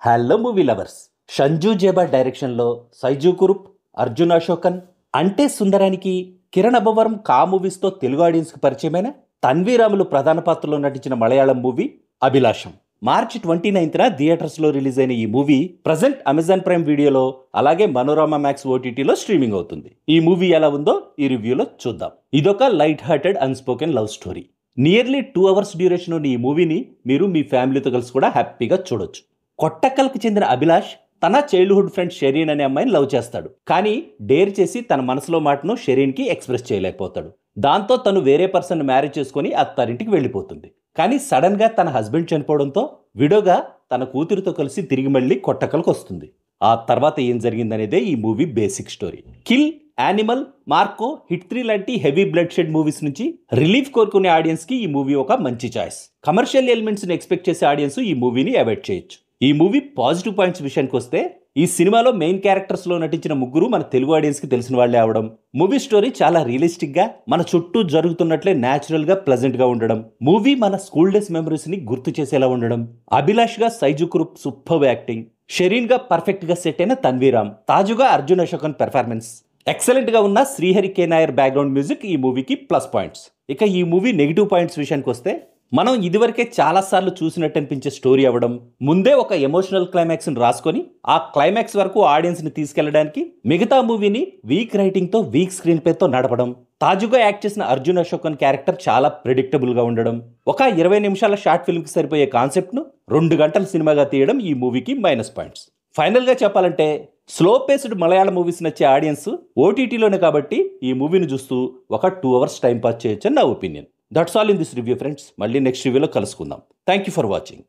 Hello movie lovers. Shamzu Zayba డైరెక్షన్లో సైజు కురుప్, అర్జున్ అశోకన్, అంటే సుందరానికి, కిరణ్ అబ్బవరం కా మూవీస్తో తెలుగు ఆడియన్స్కి పరిచయమైన తన్వీరాములు ప్రధాన పాత్రలో నటించిన మలయాళం మూవీ అభిలాషం. మార్చి 29న థియేటర్స్లో రిలీజ్ అయిన ఈ మూవీ ప్రజెంట్ అమెజాన్ ప్రైమ్ వీడియోలో అలాగే మనోరమ మ్యాక్స్ ఓటీటీలో స్ట్రీమింగ్ అవుతుంది. ఈ మూవీ ఎలా ఉందో ఈ రివ్యూలో చూద్దాం. ఇదొక light hearted unspoken love story. Nearly 2 hours duration ఉన్న ఈ మూవీని మీరు మీ ఫ్యామిలీతో కలిసి కూడా హ్యాపీగా చూడొచ్చు. కొట్టక్కల్కి చెందిన అభిలాష్ తన చైల్డ్హుడ్ ఫ్రెండ్ షెరీన్ అనే అమ్మాయిని లవ్ చేస్తాడు. కానీ డేర్ చేసి తన మనసులో మాటను షెరీన్కి ఎక్స్ప్రెస్ చేయలేకపోతాడు. దాంతో తను వేరే పర్సన్ మ్యారేజ్ చేసుకుని అత్తారింటికి వెళ్ళిపోతుంది. కానీ సడన్గా తన హస్బెండ్ చనిపోవడంతో విడోగా తన కూతురితో కలిసి తిరిగి మళ్ళీ కొట్టక్కల్కి వస్తుంది. ఆ తర్వాత ఏం జరిగిందనేదే ఈ movie basic story. Kill, animal, Marco, hit 3 లాంటి హెవీ బ్లడ్ షెడ్ మూవీస్ నుంచి రిలీఫ్ కోరుకునే ఆడియన్స్కి ఈ మూవీ ఒక మంచి చాయిస్. కమర్షియల్ ఎలిమెంట్స్ని ఎక్స్పెక్ట్ చేసే ఆడియన్స్ ఈ మూవీని అవాయిడ్ చేయొచ్చు. ఈ మూవీ పాజిటివ్ పాయింట్స్ విషయానికి వస్తే, ఈ సినిమాలో మెయిన్ క్యారెక్టర్స్లో నటించిన ముగ్గురు మన తెలుగు ఆడియన్స్కి తెలిసిన వాళ్లే అవడం, మూవీ స్టోరీ చాలా రియలిస్టిక్గా మన చుట్టూ జరుగుతున్నట్లే న్యాచురల్గా ప్లెజెంట్గా ఉండడం, మూవీ మన స్కూల్ డేస్ మెమరీస్ని గుర్తు చేసేలా ఉండడం, అభిలాష్గా సైజు కురుప్ సూపర్బ్ యాక్టింగ్, షెరీన్గా పర్ఫెక్ట్గా సెట్ అయిన తన్వీరామ్, తాజుగా అర్జున్ అశోకన్ పెర్ఫార్మెన్స్, ఎక్సలెంట్గా ఉన్న శ్రీహరి కే నాయర్ బ్యాక్గ్రౌండ్ మ్యూజిక్ ఈ మూవీకి ప్లస్ పాయింట్స్. ఇక ఈ మూవీ నెగిటివ్ పాయింట్స్ విషయానికి వస్తే, మనం ఇదివరకే చాలాసార్లు చూసినట్టు అనిపించే స్టోరీ అవ్వడం, ముందే ఒక ఎమోషనల్ క్లైమాక్స్ని రాసుకొని ఆ క్లైమాక్స్ వరకు ఆడియన్స్ని తీసుకెళ్లడానికి మిగతా మూవీని వీక్ రైటింగ్తో, వీక్ స్క్రీన్ ప్లేతో నడపడం, తాజుగా యాక్ట్ చేసిన అర్జున్ అశోకన్ క్యారెక్టర్ చాలా ప్రెడిక్టబుల్గా ఉండడం, ఒక 20 నిమిషాల షార్ట్ ఫిల్మ్కి సరిపోయే కాన్సెప్ట్ను 2 గంటల సినిమాగా తీయడం ఈ మూవీకి మైనస్ పాయింట్స్. ఫైనల్గా చెప్పాలంటే, స్లో పేస్డ్ మలయాళ మూవీస్ నచ్చే ఆడియన్స్ ఓటీటీలోనే కాబట్టి ఈ మూవీని చూస్తూ ఒక 2 hours టైం పాస్ చేయొచ్చని నా opinion. That's all in this review friends. మళ్ళీ నెక్స్ట్ రివ్యూలో కలుసుకుందాం. Thank you for watching.